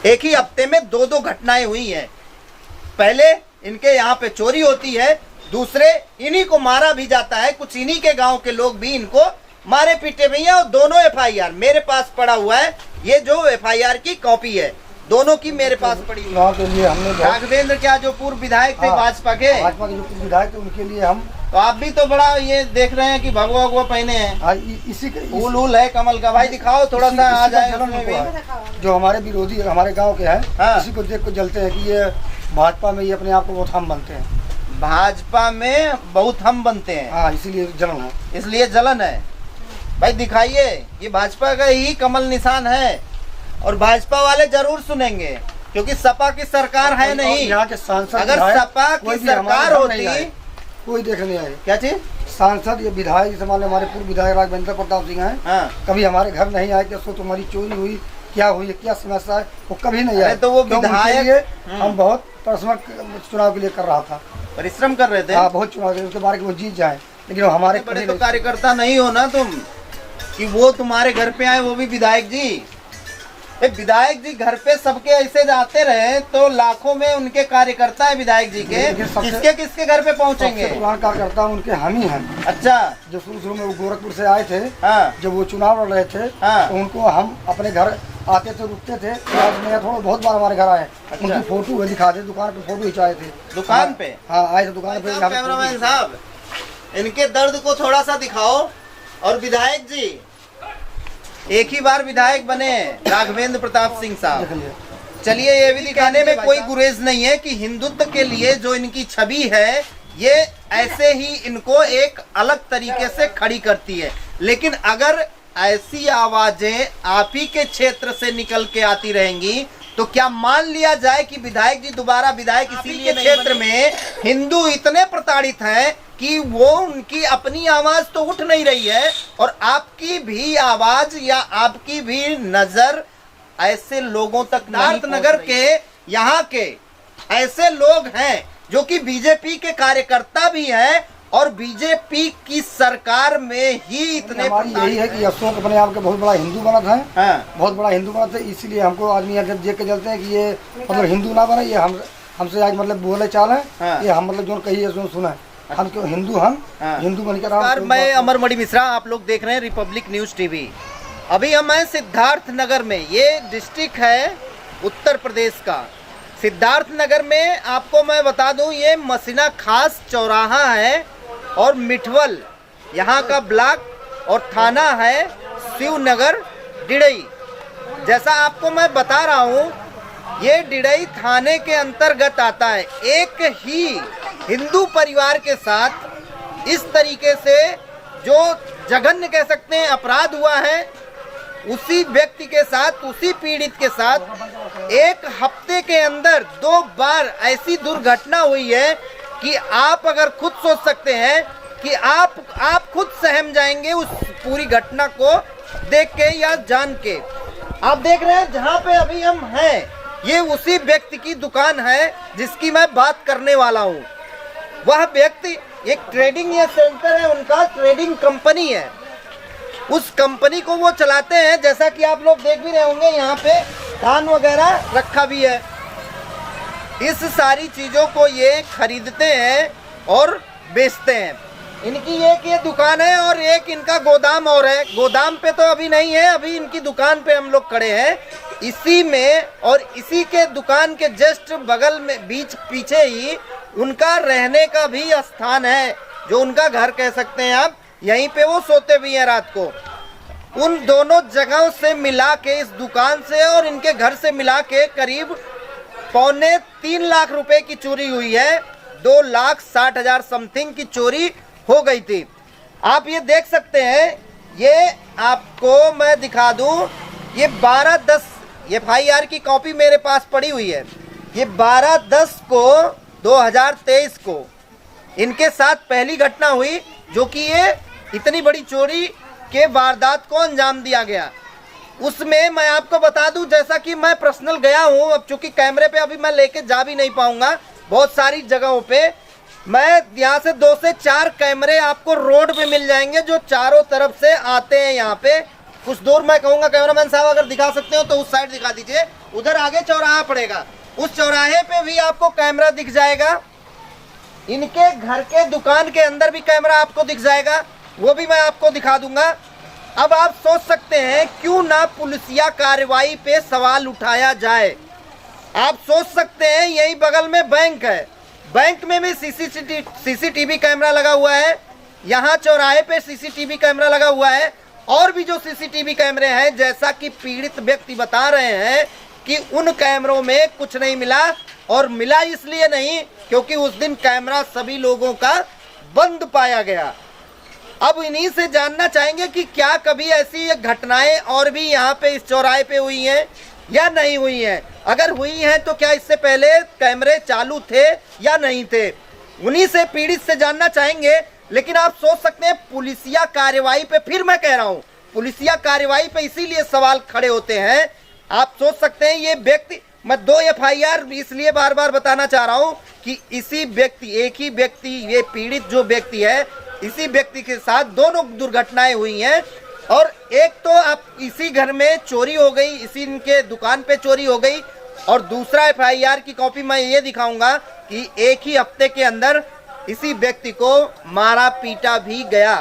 एक ही हफ्ते में 2 घटनाएं हुई हैं। पहले इनके यहाँ पे चोरी होती है, दूसरे इन्हीं को मारा भी जाता है। कुछ इन्हीं के गांव के लोग भी इनको मारे पीटे भी हैं। और दोनों FIR मेरे पास पड़ा हुआ है। ये जो FIR की कॉपी है दोनों की मेरे पास पड़ी हुई है। के लिए हमने राघवेंद्र क्या जो पूर्व विधायक थे भाजपा के जो पूर्व विधायक थे उनके लिए हम, तो आप भी तो बड़ा ये देख रहे हैं कि भगवा भगवा पहने हैं, इसी फूल उल है कमल का। भाई दिखाओ थोड़ा सा आ जाए उसमें भी। जो हमारे विरोधी हमारे गांव के हैं, हाँ। इसी को देख कर जलते हैं कि ये भाजपा में ये अपने आप को बहुत हम बनते हैं। भाजपा में बहुत हम बनते हैं, हाँ, इसीलिए जलन है। इसलिए जलन है। भाई दिखाइए, ये भाजपा का ही कमल निशान है और भाजपा वाले जरूर सुनेंगे क्योंकि सपा की सरकार है नहीं। यहाँ के सांसद अगर सपा की सरकार होती, कोई देखने आए। क्या चीज? सांसद ये विधायक, जैसे मान लो हमारे पूर्व विधायक राघवेंद्र प्रताप सिंह हैं, हाँ। कभी हमारे घर नहीं आए कि तुम्हारी चोरी हुई, क्या हुई, क्या समस्या है, वो कभी नहीं आए। तो वो विधायक हम बहुत परिश्रम चुनाव के लिए कर रहा था, परिश्रम कर रहे थे। हाँ, बहुत चुनाव के उसके बारे में वो जीत जाए, लेकिन हमारे बड़े तो कार्यकर्ता नहीं हो ना तुम कि वो तुम्हारे घर पे आए, वो भी विधायक जी। विधायक जी घर पे सबके ऐसे जाते रहे तो लाखों में उनके कार्यकर्ता है विधायक जी के, किसके किसके घर पे पहुंचेंगे? कार्यकर्ता उनके हम ही हैं। अच्छा, जो शुरू में वो गोरखपुर से आए थे, हाँ। जब वो चुनाव लड़ रहे थे, हाँ। तो उनको हम अपने घर आते थे, रुकते थे। आज मैं थोड़ा बहुत बार हमारे घर आए। अच्छा। उनकी फोटो दिखा दे, दुकान पे फोटो खिंचाए थे। दुकान पे? हाँ, आए थे दुकान पे। कैमरामैन साहब इनके दर्द को थोड़ा सा दिखाओ। और विधायक जी एक ही बार विधायक बने राघवेंद्र प्रताप सिंह साहब। चलिए ये भी दिखाने में कोई गुरेज नहीं है कि हिंदुत्व के लिए जो इनकी छवि है ये ऐसे ही इनको एक अलग तरीके से खड़ी करती है। लेकिन अगर ऐसी आवाजें आप ही के क्षेत्र से निकल के आती रहेंगी तो क्या मान लिया जाए कि विधायक जी दोबारा विधायक इसीलिए क्षेत्र में हिंदू इतने प्रताड़ित हैं कि वो उनकी अपनी आवाज तो उठ नहीं रही है और आपकी भी आवाज या आपकी भी नजर ऐसे लोगों तक सिद्धार्थनगर के यहाँ के ऐसे लोग हैं जो कि बीजेपी के कार्यकर्ता भी हैं और बीजेपी की सरकार में ही इतने यही है कि अशोक अपने आप के बहुत बड़ा हिंदू बना था। हाँ। बहुत बड़ा हिंदू बना था, इसीलिए हमको आदमी जब देख के चलते हैं कि ये मतलब हिंदू ना बने, ये हमसे आज मतलब बोले चाल है। हाँ। ये हम मतलब जो कही जो सुना है, हम क्यों हिंदू, हम हिंदू बनकर। मैं अमरमणि मिश्रा, आप लोग देख रहे हैं रिपब्लिक न्यूज टीवी। अभी हम हैं सिद्धार्थनगर में, ये डिस्ट्रिक्ट है उत्तर प्रदेश का। सिद्धार्थनगर में आपको मैं बता दूं ये मसीना खास चौराहा है और मिठवल यहाँ का ब्लॉक और थाना है शिवनगर डिडई। जैसा आपको मैं बता रहा हूँ ये डिडई थाने के अंतर्गत आता है। एक ही हिंदू परिवार के साथ इस तरीके से जो जघन्य कह सकते हैं अपराध हुआ है, उसी व्यक्ति के साथ, उसी पीड़ित के साथ एक हफ्ते के अंदर 2 बार ऐसी दुर्घटना हुई है कि आप अगर खुद सोच सकते हैं कि आप खुद सहम जाएंगे उस पूरी घटना को देख के या जान के। आप देख रहे हैं जहां पे अभी हम हैं ये उसी व्यक्ति की दुकान है जिसकी मैं बात करने वाला हूं। वह व्यक्ति एक ट्रेडिंग ये सेंटर है, उनका ट्रेडिंग कंपनी है, उस कंपनी को वो चलाते हैं। जैसा कि आप लोग देख भी रहे होंगे यहाँ पे धान वगैरह रखा भी है। इस सारी चीजों को ये खरीदते हैं और बेचते हैं। इनकी एक ये दुकान है और एक इनका गोदाम और है। गोदाम पे तो अभी नहीं है, अभी इनकी दुकान पे हम लोग खड़े हैं इसी में। और इसी के दुकान के जस्ट बगल में बीच पीछे ही उनका रहने का भी स्थान है, जो उनका घर कह सकते हैं आप। यहीं पे वो सोते भी हैं रात को। उन दोनों जगहों से मिला के, इस दुकान से और इनके घर से मिला के करीब 2.25 लाख रुपए की चोरी हुई है। 2,60,000 समथिंग की चोरी हो गई थी। आप ये देख सकते हैं, ये आपको मैं दिखा दूं, ये 12/10 FIR की कॉपी मेरे पास पड़ी हुई है। ये 12/10 को 2023 को इनके साथ पहली घटना हुई जो कि ये इतनी बड़ी चोरी के वारदात को अंजाम दिया गया। उसमें मैं आपको बता दूं, जैसा कि मैं पर्सनल गया हूं, अब चूंकि कैमरे पे अभी मैं लेके जा भी नहीं पाऊंगा बहुत सारी जगहों पे। मैं यहाँ से 2 से 4 कैमरे आपको रोड पे मिल जाएंगे जो चारों तरफ से आते हैं यहाँ पे। कुछ दूर मैं कहूँगा कैमरामैन साहब अगर दिखा सकते हो तो उस साइड दिखा दीजिए, उधर आगे चौराहा पड़ेगा, उस चौराहे पे भी आपको कैमरा दिख जाएगा। इनके घर के दुकान के अंदर भी कैमरा आपको दिख जाएगा, वो भी मैं आपको दिखा दूंगा। अब आप सोच सकते हैं क्यों ना पुलिसिया कार्रवाई पे सवाल उठाया जाए। आप सोच सकते हैं यही बगल में बैंक है, बैंक में भी सीसीटीवी कैमरा लगा हुआ है, यहाँ चौराहे पे सीसीटीवी कैमरा लगा हुआ है, और भी जो सीसीटीवी कैमरे हैं, जैसा कि पीड़ित व्यक्ति बता रहे हैं कि उन कैमरों में कुछ नहीं मिला, और मिला इसलिए नहीं क्योंकि उस दिन कैमरा सभी लोगों का बंद पाया गया। अब इन्हीं से जानना चाहेंगे कि क्या कभी ऐसी घटनाएं और भी यहाँ पे इस चौराहे पे हुई हैं या नहीं हुई हैं। अगर हुई हैं तो क्या इससे पहले कैमरे चालू थे या नहीं थे, उन्हीं से पीड़ित से जानना चाहेंगे। लेकिन आप सोच सकते हैं पुलिसिया कार्रवाई पे, फिर मैं कह रहा हूँ पुलिसिया कार्रवाई पे इसीलिए सवाल खड़े होते हैं। आप सोच सकते हैं ये व्यक्ति, मैं 2 FIR इसलिए बार बार बताना चाह रहा हूँ कि इसी व्यक्ति, एक ही व्यक्ति, ये पीड़ित जो व्यक्ति है, इसी व्यक्ति के साथ दोनों दुर्घटनाएं हुई हैं। और एक तो आप इसी घर में चोरी हो गई, इसी इनके दुकान पे चोरी हो गई, और दूसरा FIR की कॉपी मैं ये दिखाऊंगा कि एक ही हफ्ते के अंदर इसी व्यक्ति को मारा पीटा भी गया।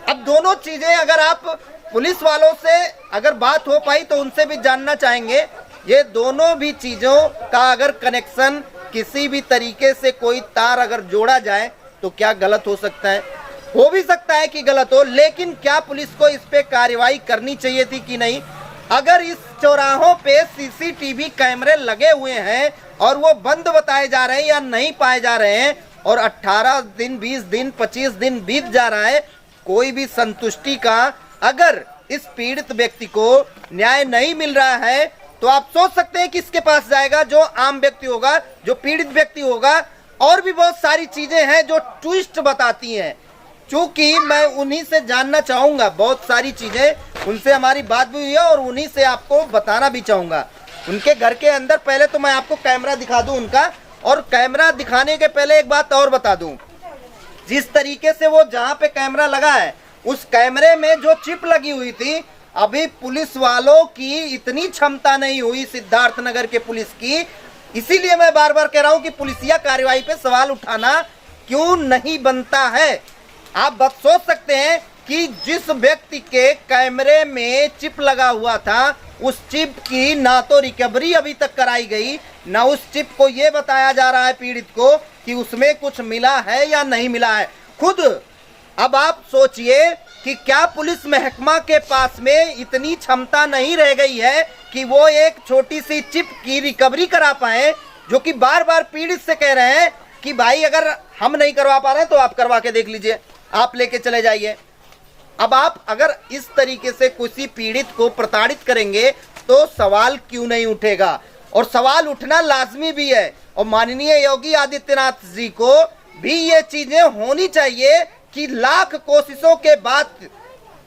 अब दोनों चीजें अगर आप पुलिस वालों से अगर बात हो पाई तो उनसे भी जानना चाहेंगे, ये दोनों भी चीजों का अगर कनेक्शन किसी भी तरीके से कोई तार अगर जोड़ा जाए तो क्या गलत हो सकता है? हो भी सकता है कि गलत हो, लेकिन क्या पुलिस को इस पे कार्रवाई करनी चाहिए थी कि नहीं? अगर इस चौराहों पे सीसीटीवी कैमरे लगे हुए हैं और वो बंद बताए जा रहे हैं या नहीं पाए जा रहे हैं, और 18 दिन, 20 दिन, 25 दिन बीत जा रहा है, कोई भी संतुष्टि का अगर इस पीड़ित व्यक्ति को न्याय नहीं मिल रहा है, तो आप सोच सकते हैं किसके पास जाएगा? जो आम व्यक्ति होगा, जो पीड़ित व्यक्ति होगा। और भी बहुत सारी चीजें हैं जो ट्विस्ट बताती हैं, चूंकि मैं उन्हीं से जानना चाहूंगा, बहुत सारी चीजें उनसे हमारी बात भी हुई है और उन्हीं से आपको बताना भी चाहूंगा। उनके घर के अंदर पहले तो मैं आपको कैमरा दिखा दूं उनका, और कैमरा दिखाने के पहले एक बात और बता दूं, जिस तरीके से वो जहां पे कैमरा लगा है उस कैमरे में जो चिप लगी हुई थी, अभी पुलिस वालों की इतनी क्षमता नहीं हुई, सिद्धार्थनगर के पुलिस की। इसीलिए मैं बार बार कह रहा हूं कि पुलिसिया कार्रवाई पे सवाल उठाना क्यों नहीं बनता है। आप बस सोच सकते हैं कि जिस व्यक्ति के कैमरे में चिप लगा हुआ था, उस चिप की ना तो रिकवरी अभी तक कराई गई, ना उस चिप को यह बताया जा रहा है पीड़ित को कि उसमें कुछ मिला है या नहीं मिला है। खुद अब आप सोचिए कि क्या पुलिस महकमा के पास में इतनी क्षमता नहीं रह गई है कि वो एक छोटी सी चिप की रिकवरी करा पाए, जो कि बार बार पीड़ित से कह रहे हैं कि भाई अगर हम नहीं करवा पा रहे हैं तो आप करवा के देख लीजिए, आप लेके चले जाइए। अब आप अगर इस तरीके से किसी पीड़ित को प्रताड़ित करेंगे तो सवाल क्यों नहीं उठेगा? और सवाल उठना लाजमी भी है, और माननीय योगी आदित्यनाथ जी को भी ये चीजें होनी चाहिए कि लाख कोशिशों के बाद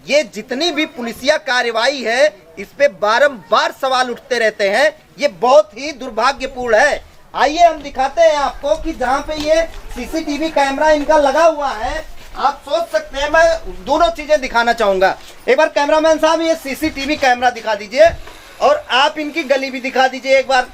ये जितनी भी पुलिसिया कार्रवाई है, इस पे बारंबार सवाल उठते रहते हैं। ये बहुत ही दुर्भाग्यपूर्ण है। आइए हम दिखाते हैं आपको कि जहाँ पे ये सीसीटीवी कैमरा इनका लगा हुआ है, आप सोच सकते हैं, मैं दोनों चीजें दिखाना चाहूंगा। एक बार कैमरामैन साहब ये सीसीटीवी कैमरा दिखा दीजिए, और आप इनकी गली भी दिखा दीजिए एक बार।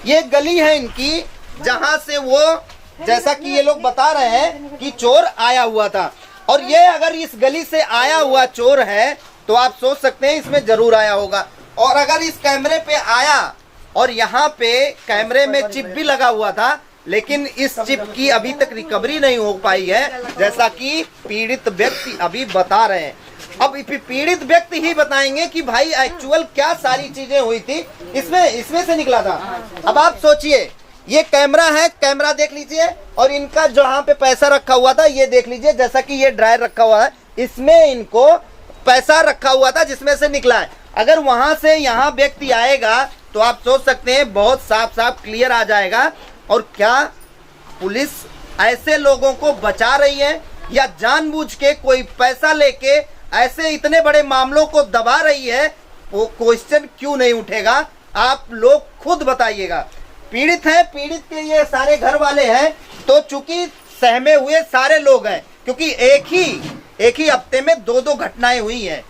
ये गली है इनकी, जहां से वो, जैसा कि ये लोग बता रहे हैं कि चोर आया हुआ था, और ये अगर इस गली से आया हुआ चोर है तो आप सोच सकते हैं इसमें जरूर आया होगा। और अगर इस कैमरे पे आया, और यहाँ पे कैमरे में चिप भी लगा हुआ था, लेकिन इस चिप की अभी तक रिकवरी नहीं हो पाई है, जैसा कि पीड़ित व्यक्ति अभी बता रहे हैं। अब पीड़ित व्यक्ति ही बताएंगे कि भाई एक्चुअल क्या सारी चीजें हुई थी, इसमें से निकला था। अब आप सोचिए, ये कैमरा है, कैमरा देख लीजिए, और इनका जहाँ पे पैसा रखा हुआ था ये देख लीजिए, जैसा कि ये ड्रायर रखा हुआ है, इसमें इनको पैसा रखा हुआ था जिसमें से निकला है। अगर वहां से यहाँ व्यक्ति आएगा तो आप सोच सकते हैं बहुत साफ साफ क्लियर आ जाएगा। और क्या पुलिस ऐसे लोगों को बचा रही है, या जानबूझ के कोई पैसा लेके ऐसे इतने बड़े मामलों को दबा रही है? वो क्वेश्चन क्यों नहीं उठेगा? आप लोग खुद बताइएगा। पीड़ित है, पीड़ित के ये सारे घर वाले हैं, तो चूंकि सहमे हुए सारे लोग हैं, क्योंकि एक ही हफ्ते में 2 घटनाएं हुई हैं।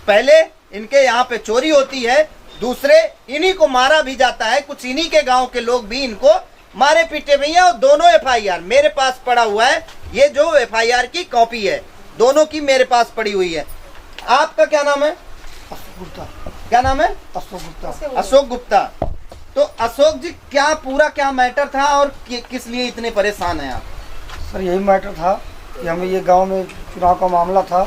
पहले इनके यहाँ पे चोरी होती है, दूसरे इन्हीं को मारा भी जाता है, कुछ इन्हीं के गांव के लोग भी इनको मारे पीटे भी हैं। और दोनों FIR मेरे पास पड़ा हुआ है, ये जो FIR की कॉपी है दोनों की मेरे पास पड़ी हुई है। आपका क्या नाम है? अशोक गुप्ता। क्या नाम है? अशोक गुप्ता। अशोक गुप्ता। तो अशोक जी क्या पूरा क्या मैटर था और किस लिए इतने परेशान हैं आप? सर यही मैटर था कि हमें ये गांव में चुनाव का मामला था,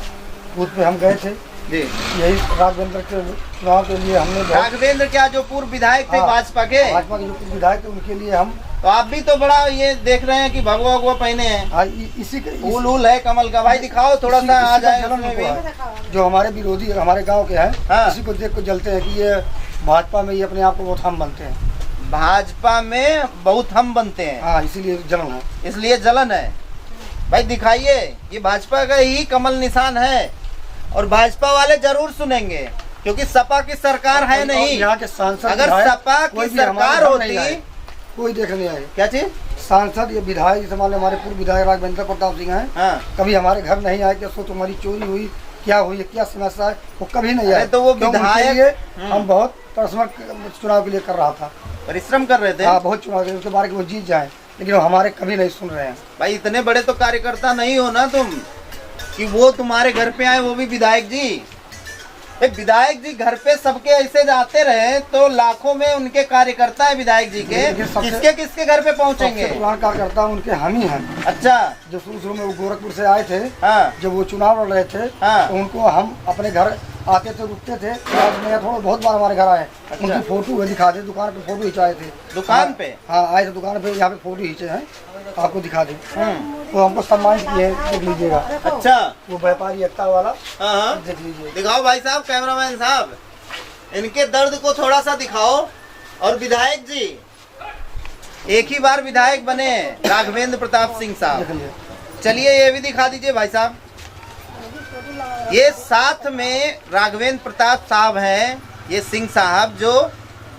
बूथ पे हम गए थे जी। यही राघवेंद्र के चुनाव के लिए हमने राघवेंद्र क्या जो पूर्व विधायक थे भाजपा के जो पूर्व विधायक थे उनके लिए हम। तो आप भी तो बड़ा ये देख रहे हैं कि भगवा भगवा पहने हैं, इसी के फूल है कमल का। भाई दिखाओ थोड़ा सा आ जाए। जो हमारे विरोधी हमारे गांव के हैं हाँ। इसी को देख कर जलते हैं कि ये भाजपा में ये अपने आप को बहुत हम बनते हैं, भाजपा में बहुत हम बनते हैं। हाँ इसीलिए जलन है। इसलिए जलन है। भाई दिखाइए, ये भाजपा का ही कमल निशान है और भाजपा वाले जरूर सुनेंगे क्योंकि सपा की सरकार है नहीं। यहाँ के सांसद अगर सपा की सरकार होती, कोई देखने आए। क्या चीज? सांसद ये विधायक जैसे मान लो हमारे पूर्व विधायक राघवेंद्र प्रताप सिंह हैं, हाँ। कभी हमारे घर नहीं आए कि सोच तुम्हारी चोरी हुई, क्या हुई, क्या समस्या है, वो कभी नहीं आए। तो वो विधायक हम बहुत परिश्रम चुनाव के लिए कर रहा था, परिश्रम कर रहे थे। हाँ बहुत चुनाव के उसके बारे में वो जीत जाए, लेकिन वो हमारे कभी नहीं सुन रहे हैं। भाई इतने बड़े तो कार्यकर्ता नहीं हो ना तुम कि वो तुम्हारे घर पे आए, वो भी विधायक जी। विधायक जी घर पे सबके ऐसे जाते रहे तो लाखों में उनके कार्यकर्ता है विधायक जी के, किसके किसके घर पे पहुंचेंगे? कार्यकर्ता उनके हम ही हैं। अच्छा। जो शुरू में वो गोरखपुर से आए थे, हाँ। जब वो चुनाव लड़ रहे थे, हाँ। तो उनको हम अपने घर आते थे, रुकते थे। आज मैं थोड़ा बहुत बार हमारे घर आए। अच्छा। उनकी फोटो दिखा दे, दुकान पे फोटो खिंचाए थे। दुकान पे? हाँ आए थे दुकान पे, यहाँ पे फोटो खींचे हैं, आपको दिखा दे। वो हमको सम्मान किए, देख लीजिएगा। अच्छा। वो व्यापारी एकता वाला, हाँ देख लीजिए। दिखाओ भाई साहब, कैमरामैन साहब, इनके दर्द को थोड़ा सा दिखाओ। और विधायक जी एक ही बार विधायक बने राघवेंद्र प्रताप सिंह साहब, चलिए ये भी दिखा दीजिए भाई साहब। ये साथ में राघवेंद्र प्रताप साहब हैं, ये सिंह साहब जो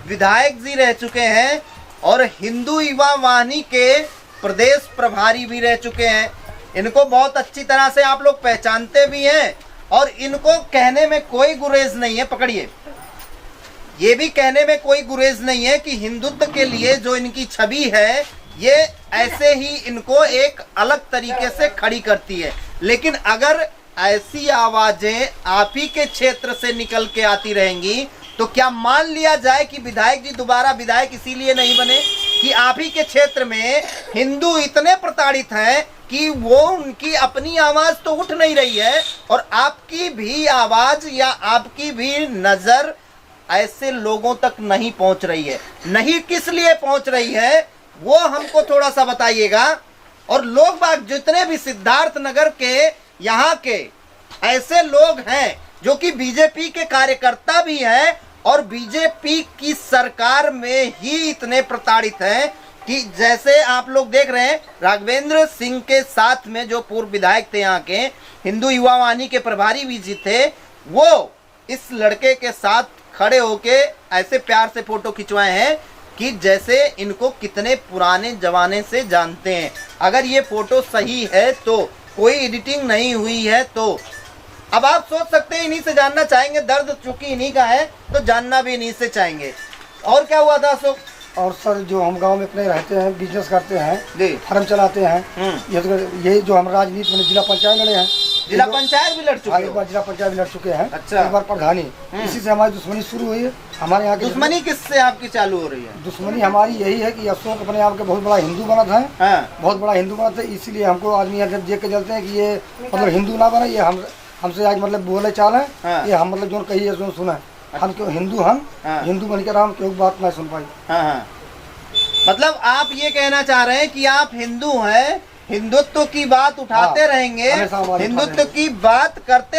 विधायक जी रह चुके हैं और हिंदू युवा वाहिनी के प्रदेश प्रभारी भी रह चुके हैं। इनको बहुत अच्छी तरह से आप लोग पहचानते भी हैं और इनको कहने में कोई गुरेज नहीं है। पकड़िए, ये भी कहने में कोई गुरेज नहीं है कि हिंदुत्व के लिए जो इनकी छवि है ये ऐसे ही इनको एक अलग तरीके से खड़ी करती है। लेकिन अगर ऐसी आवाजें आप ही के क्षेत्र से निकल के आती रहेंगी तो क्या मान लिया जाए कि विधायक जी दोबारा विधायक इसीलिए नहीं बने कि आप ही के क्षेत्र में हिंदू इतने प्रताड़ित हैं कि वो उनकी अपनी आवाज तो उठ नहीं रही है और आपकी भी आवाज या आपकी भी नजर ऐसे लोगों तक नहीं पहुंच रही है। नहीं किस लिए पहुंच रही है वो हमको थोड़ा सा बताइएगा। और लोग बाग जितने भी सिद्धार्थ नगर के यहाँ के ऐसे लोग हैं जो कि बीजेपी के कार्यकर्ता भी हैं और बीजेपी की सरकार में ही इतने प्रताड़ित हैं कि जैसे आप लोग देख रहे हैं राघवेंद्र सिंह के साथ में जो पूर्व विधायक थे यहाँ के हिंदू युवा वाहिनी के प्रभारी भी जी थे, वो इस लड़के के साथ खड़े होके ऐसे प्यार से फोटो खिंचवाए हैं कि जैसे इनको कितने पुराने जमाने से जानते हैं। अगर ये फोटो सही है तो, कोई एडिटिंग नहीं हुई है तो अब आप सोच सकते हैं इन्हीं से जानना चाहेंगे। दर्द चूंकि इन्हीं का है तो जानना भी इन्हीं से चाहेंगे। और क्या हुआ था अशोक? और सर जो हम गांव में अपने रहते हैं, बिजनेस करते हैं, फर्म चलाते हैं, ये जो हम राजनीति में जिला पंचायत लड़े हैं, जिला पंचायत भी लड़ चुके हैं। एक बार जिला पंचायत भी लड़ चुके हैं। अच्छा। एक बार प्रधानी। इसी से हमारी दुश्मनी शुरू हुई है। हमारे यहाँ की दुश्मनी किससे आपकी चालू हो रही है? दुश्मनी हमारी यही है कि अशोक अपने आप के बहुत बड़ा हिंदू बना था। हाँ। बहुत बड़ा हिंदू बना था, इसीलिए हमको आदमी जब देख के चलते हैं कि ये मतलब हिंदू ना बना, ये हमसे आज मतलब बोले चाल है। हाँ। ये हम मतलब जो कही जो सुना हम क्यों हिंदू, हम हिंदू बनकर हम क्यों बात ना सुन पाई। हाँ। मतलब आप ये कहना चाह रहे हैं कि आप हिंदू हैं, हिंदुत्व की बात उठाते रहेंगे, हिंदुत्व की बात करते